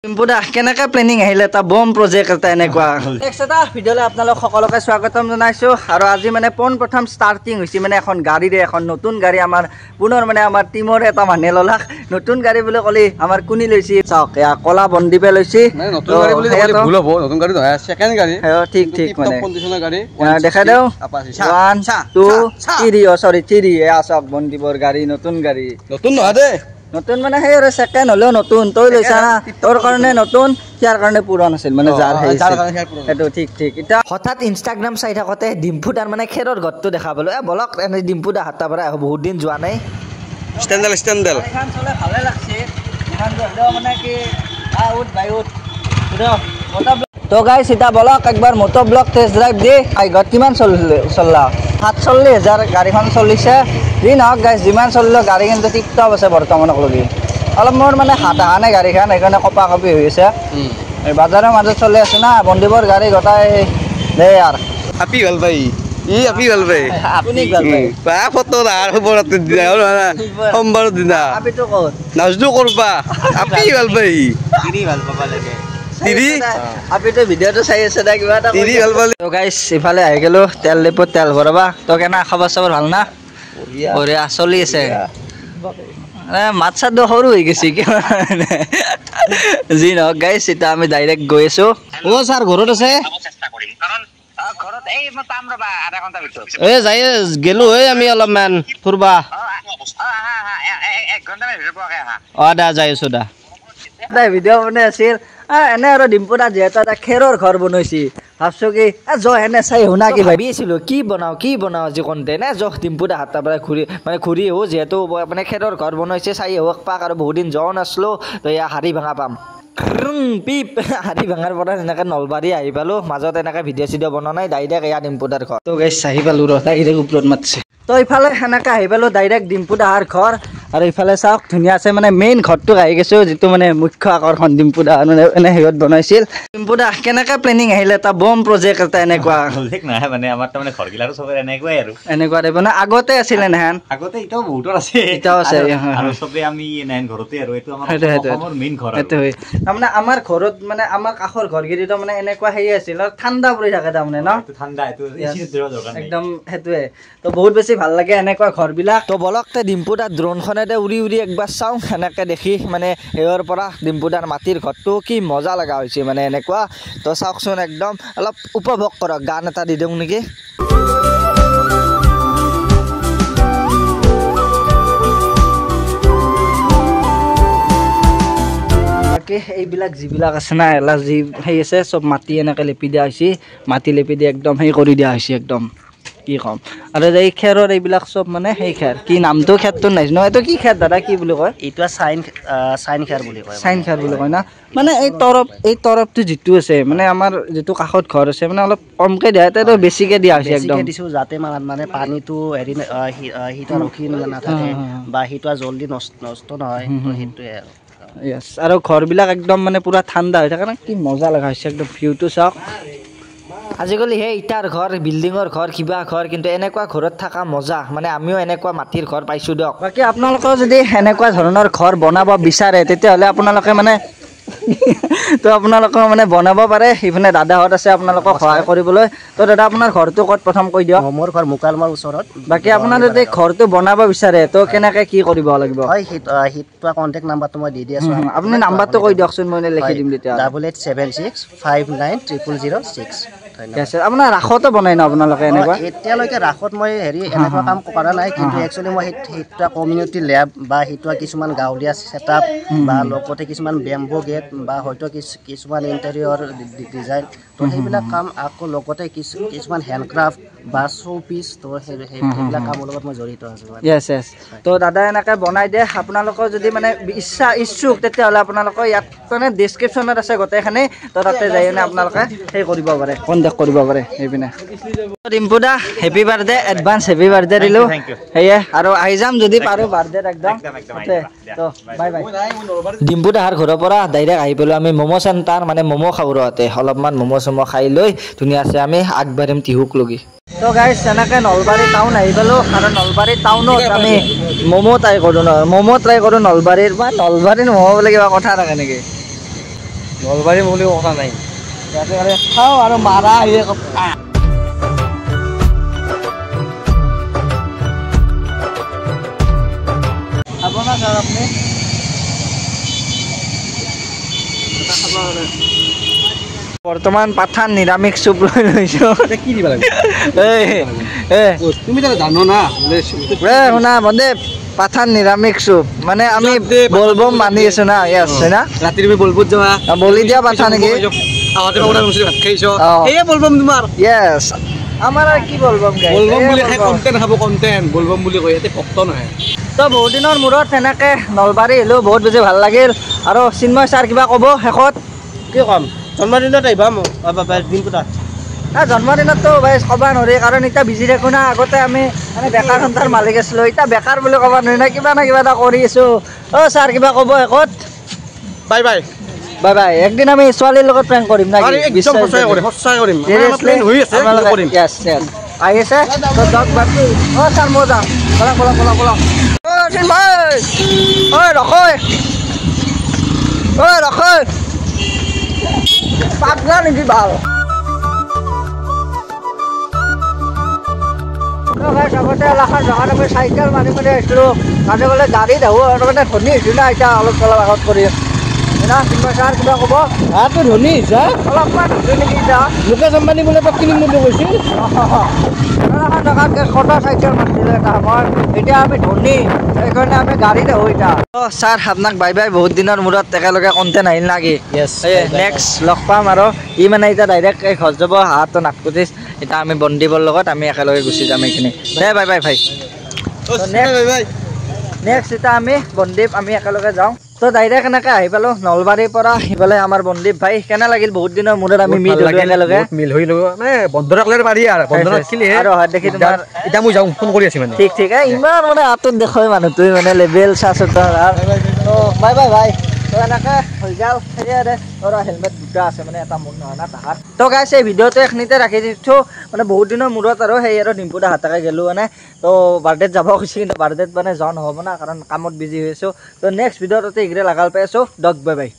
ডিম্পুদা কেনেকৈ প্লেনিং আহিলে এটা বম প্ৰজেক্ট এটা এনেকুৱা নেক্সট এটা ভিডিঅ'লৈ আপোনালোক সকলোকে স্বাগতম জনাইছোঁ আৰু আজি মানে পোনপ্ৰথম ষ্টাৰ্টিং হৈছে মানে এখন গাড়ীৰে এখন নতুন গাড়ী আমাৰ পুনৰ মানে আমাৰ টিমৰ এটা মানুহে ল'লাক নতুন গাড়ী বুলি ক'লে আমাৰ কোনি লৈছে চাওক এয়া কলা বন্দীপে লৈছে নতুন গাড়ী বুলি ক'লে ভুল হ'ব নতুন গাড়ী নহয় সেকেন্ড গাড়ী ঠিক ঠিক মানে কণ্ডিচনৰ গাড়ী দেখাই দিওঁ 1 2 3 সৰি 3 এয়া চাওক বন্দীপৰ গাড়ী নতুন গাড়ী নতুন নহয় দে নতুন মানে সেই আৰু সেকেন্ড হলেও নতুন তই লৈছা না তোৰ কাৰণে নতুন ইয়াৰ কাৰণে পুৰণ আছিল মানে যাৰ সেইটো ঠিক ঠিক এটা হঠাৎ ইনষ্টাগ্ৰাম চাই থাকোঁতে ডিম্পুদাৰ মানে খেৰৰ ঘৰটো দেখা পালোঁ বলক এনে ডিম্পুদা হাতৰ পৰা বহুত দিন যোৱা নাই ষ্টেণ্ডেল এখন চলে ভালে লাগছে এখন হ'লেও মানে কি আউট বাই আউট তো গাইছ এতিয়া বলক একবাৰ মটো ব্লক টেষ্ট ড্ৰাইভ দি ঘৰত কিমান চললা 47,000 গাড়ীখন চলিছে যি নহওক গাইছ যিমান চলিলেও গাড়ী কিন্তু টিপটপ আছে বৰ্তমানক লগি অলপ মোৰ মানে হাত অহা নাই গাড়ীখন সেইকাৰণে কপা কপি হৈ আছে এই বাজাৰৰ মাজত চলি আছে না বন্দীপৰ গাড়ী গোটাই দে আৰু আপি ভাল পাই আপি ভাল পাই আপুনি ভাল পাই বা ফটো আৰু খবৰত দিনা সোমবাৰৰ দিনা আপিটো ক'ত নাজদু কৰবা আপি ভাল পাই তিৰি ভাল পাবা লাগে তিৰি আপিটো ভিডিঅ'টো চাই আছে না কিবা এটা তিৰি ভাল পালে তো গাইছ ইফালে আহি গ'লো তেল ডিপুত তেল ভৰাবা তো কেনা খবৰ চবৰ ভাল না বঢ়িয়া চলি আছে মাত চাত সৰু হৈ গৈছে যি নহওক গাইছ এতিয়া আমি ডাইৰেক্ট গৈ আছো ছাৰ ঘৰত আছে যাই গেলো আমি অলপমান ফুৰবা দা যাই আছো দা ভিডিঅ' বনাই আছিল এনে আৰু ডিম্পুদা যিহেতু এটা খেৰৰ ঘৰ বনাইছে ভাবছো কি জহ এনে চাই শুনা কি ভাবি আছিলো কি বনাও যি কণ্টেণ্ট জহ ডিম্পুদা হাতৰ পৰা ঘূৰি আহোঁ যিহেতু মানে খেৰৰ ঘৰ বনাইছে চাই আহক পাক আৰু বহুত দিন যোৱা নাছিলো তো এয়া হাৰি ভাঙা পাম পিপ হাৰি ভাঙাৰ পৰা এনেকৈ নলবাৰী আহি পালোঁ মাজত এনেকৈ ভিডিঅ' চিডিঅ' বনোৱা নাই ডাইৰেক্ট এয়া ডিম্পুদাৰ ঘৰ তো গাইছ আহি পালোঁ ডাইৰেক্ট ওপৰত মাতিছে তো ইফালে সেনেকৈ আহি পালোঁ ডাইৰেক্ট ডিম্পুদাৰ ঘৰ আৰু ইফালে চাওক ধুনীয়া আছে মানে মেইন ঘৰটো আহি গৈছোঁ যিটো মানে মুখ্য আকৰ্ষণ ডিম্পুদা মানে এনে হেৰিত বনাইছিল ডিম্পুদা কেনেকৈ প্লেনিং আহিলে এটা বম প্ৰজেক্ট এটা এনেকুৱা নহয় মানে আমাৰ তাৰমানে ঘৰগিলাৰো চবে এনেকুৱাই আৰু এনেকুৱা টাইপ মানে আগতে আছিলে নেহেন আগতে এতিয়াও বহুতৰ আছে আৰু চবে আমি নেহেন ঘৰতে আৰু এইটো আমাৰ অসমৰ মেইন ঘৰ সেইটো হয় তাৰমানে আমাৰ ঘৰত মানে আমাৰ কাষৰ ঘৰগিৰিটো মানে এনেকুৱা হেৰি আছিল আৰু ঠাণ্ডা পৰি থাকে তাৰমানে ন ঠাণ্ডা এইটো একদম সেইটোৱে তো বহুত বেছি ভাল লাগে এনেকুৱা ঘৰবিলাক তো বলকতে ডিম্পুদাৰ ড্ৰোনখনে উৰি উৰি একবাৰ চাওঁ সেনেকৈ দেখি মানে সেইৰ পৰা ডিম্পুদাৰ মাটিৰ ঘৰটো কি মজা লগা হৈছে মানে এনেকুৱা তো চাওকচোন একদম অলপ উপভোগ কৰক গান এটা দি দিওঁ নেকি বাকী এইবিলাক যিবিলাক আছে না এলা যি সেই আছে চব মাটি এনেকৈ লেপি দিয়া হৈছে মাটি লেপি দি একদম সেই কৰি দিয়া হৈছে একদম কি ক'ম আৰু এই খেৰৰ এইবিলাক চব মানে সেই খেৰ কি নামটো খেৰটো নাই ন এইটো কি খেৰ দাদা কি বুলি কয় এইটো চাইন খেৰ বুলি কয় চাইন খেৰ বুলি কয় না মানে এই তৰপটো যিটো আছে মানে আমাৰ যিটো কাষত ঘৰ আছে মানে অলপ কমকৈ দিয়া তাতো বেছিকৈ দিয়া হৈছে একদম দিছোঁ যাতে মানে পানীটো হেৰি শীতল ৰখি নাথাকে বা শীতল জল্দি নষ্ট নহয় সেইটোৱে আৰু য়েছ আৰু ঘৰবিলাক একদম মানে পুৰা ঠাণ্ডা হৈ থাকে না কি মজা লগা হৈছে একদম ভিউটো চাওক আজিকালি সেই ইটাৰ ঘৰ বিল্ডিঙৰ ঘৰ কিবা ঘৰ কিন্তু এনেকুৱা ঘৰত থকা মজা মানে আমিও এনেকুৱা মাটিৰ ঘৰ পাইছোঁ দিয়ক বাকী আপোনালোকেও যদি এনেকুৱা ধৰণৰ ঘৰ বনাব বিচাৰে তেতিয়াহ'লে আপোনালোকে মানে তো আপোনালোকে মানে বনাব পাৰে সিফালে দাদাহঁত আছে আপোনালোকক সহায় কৰিবলৈ তো দাদা আপোনাৰ ঘৰটো ক'ত প্ৰথম কৈ দিয়ক মোৰ ঘৰ মুকালমাৰ ওচৰত বাকী আপোনাৰ যদি ঘৰটো বনাব বিচাৰে তো কেনেকৈ কি কৰিব লাগিব হয় সেইটো কণ্টেক্ট নাম্বাৰটো মই দি দি আছোঁ আপুনি নাম্বাৰটো কৈ দিয়কচোন মই লিখি দিম তেতিয়া 8876593006 আপোনাৰ ৰাসতো বনাই ন আপোনালোকে এনেকুৱা এতিয়ালৈকে ৰাসত মই হেৰি এনেকুৱা কাম কৰা নাই কিন্তু একচুৱেলি মই সেইটো কমিউনিটি লেব বা সেইটো কিছুমান গাঁৱলীয়া ছেটআপ বা লগতে কিছুমান বেম্বো গেট বা হয়তো কিছুমান ইণ্টেৰিয়ৰ ডিজাইন তো সেইবিলাক কাম আকৌ লগতে কিছুমান হেণ্ডক্ৰাফ্ট বা শ্ব' পিচ তো সেইবিলাক কামৰ লগত মই জড়িত আছোঁ য়েছ য়েছ তো দাদা এনেকৈ বনাই দিয়ে আপোনালোকৰ যদি মানে ইচ্ছুক তেতিয়াহ'লে আপোনালোকৰ ইয়াত মানে ডেছক্ৰিপশ্যনত আছে গোটেইখিনি তো তাতে যাই কিনে আপোনালোকে সেই কৰিব পাৰে কণ্টেক্ট কৰিব পাৰে সেইপিনে ডিম্পুদা happy birthday advance happy birthday দিলোঁ সেয়ে আৰু আহি যাম যদি পাৰোঁ বাৰ্থডেত একদম তো বাই বাই ডিম্পুদাৰ ঘৰৰ পৰা ডাইৰেক্ট আহি পেলোঁ আমি ম'ম' চেণ্টাৰ মানে ম'ম' খাব ৰহতে অলপমান ম'ম' চম' খাই লৈ ধুনীয়াছে আমি আগবাঢ়িম টিহুক লগি তো গাইছ এনেকৈ নলবাৰী টাউন আহি পালোঁ আৰু নলবাৰী টাউনত আমি ম'ম' ট্ৰাই কৰোঁ নলবাৰীৰ বা নলবাৰীৰ ম'ম' বুলি কিবা কথা থাকে নেকি নলবাৰী বুলি কথা নাই খাওঁ আৰু মাৰা আহিয়ে খাব না ছাৰ আপুনি বৰ্তমান পাঠান নিৰামিষ চুপ লৈ লৈছো কি দিব লাগে তুমি তাৰা জানো না শুনা বন্দে পাঠান নিৰামিষ চুপ মানে আমি বলবম মানি আছো না ইয়াছ হয় না রাতে তুমি বলবুত যাওয়া বলি দিয়া পাঠা নেকি আগতে ওরা মুসলিম ভাত খাইছো এই বলবম তোমার ইয়েছ আমাৰ আৰু কি বলবম গাইছ বলবম বুলি খাই কন্টেন্ট খাব কন্টেন্ট বলবম বুলি কয় ইয়াতে ভক্ত নহয় তো বহুত দিনৰ মূৰত তেনেকে নলবাৰী আহিলোঁ বহুত বেছি ভাল লাগিল আৰু চিন্ময় ছাৰ কিবা ক'ব শেষত কি ক'ম জন্মদিনত আহিবা মোক দিনপুটাত জন্মদিনততো ভাই ক'ব নোৱাৰি কাৰণ এতিয়া বিজি থাকোঁ না আগতে আমি মানে বেকাৰ সন্থাৰ মালিক আছিলোঁ এতিয়া বেকাৰ বুলি ক'ব নোৱাৰি না কিবা এটা কৰি আছোঁ অ' ছাৰ কিবা ক'ব শেষত বাই বাই বাই বাই একদিন আমি ছোৱালীৰ লগত প্ৰেংক কৰিম না একদম সঁচাই কৰিম হৈ আছে কৰিম আহি আছে তো যাওক বাকী অ' ছাৰ মই যাম বলক অ' চিন্ময় ঐ ৰখৈ পাগলা নেকি ভাল আগতে এলাকাৰ জেগাত আমি চাইকেল মাৰি আহিছিলোঁ তাতে বোলে গাড়ীত আহোঁ আৰু মানে ধনী হৈছোঁ না এতিয়া অলপ আগত কৰি না চিন্ময় ছাৰ কিবা ক'ব তো ধনী হৈছা অলপমান হৈছোঁ নেকি এতিয়া মুকেশ আম্বানী বোলে তাক কিনিম বুলি কৈছিল এলাকাৰ জেগাত কটা চাইকেল মাৰিছিলে এটা সময়ত এতিয়া আমি ধনী সেইকাৰণে আমি গাড়ীত আহোঁ এতিয়া ছাৰ আপোনাক বাই বাই বহুত দিনৰ মূৰত একেলগে কণ্টেণ্ট আহিল নাকি নেক্সট লগ পাম আৰু ই মানে এতিয়া ডাইৰেক্ট এই ঘৰ যাব হাতটো নাকপুতিছ এতিয়া আমি বন্দীপৰ লগত আমি একেলগে গুচি যাম এইখিনি দে বাই বাই ভাই নেক্সট এতিয়া আমি বন্দীপ আমি একেলগে যাওঁ তো ডাইৰেক্ট এনেকৈ আহি পালোঁ নলবাৰীৰ পৰা সিফালে আমাৰ বন্দীপ ভাই কেনে লাগিল বহুত দিনৰ মূৰত আমি মিল হ'লোঁ একেলগে মিল হৈ ল'ব মানে বন্ধ ৰাখিলে পাৰি আৰু বন্ধ ৰাখিলে আৰু অহা দেখি তোমাৰ এতিয়া মই যাওঁ ফোন কৰি আছোঁ মানে ঠিক ইমান মানে হাতত দেখুৱাই মানুহটোৱে মানে লেবেল চাচত বাই বাই ভাই তো এনেকৈ হৈ যাওঁ সেয়ে দে আৰু হেলমেট দুটা আছে মানে এটা মোৰ নহয় না তাহাঁত তো গাইছ এই ভিডিঅ'টো এইখিনিতে ৰাখি দিছোঁ মানে বহুত দিনৰ মূৰত আৰু সেই আৰু ডিম্পু দা হাতাকে গ'লোঁ মানে তো বাৰ্থডেত যাব খুজিছোঁ কিন্তু বাৰ্থডেত মানে যোৱা নহ'ব না কাৰণ কামত বিজি হৈ আছোঁ তো নেক্সট ভিডিঅ'টোতে এইকেইটা লগাল পাই আছোঁ বাই বাই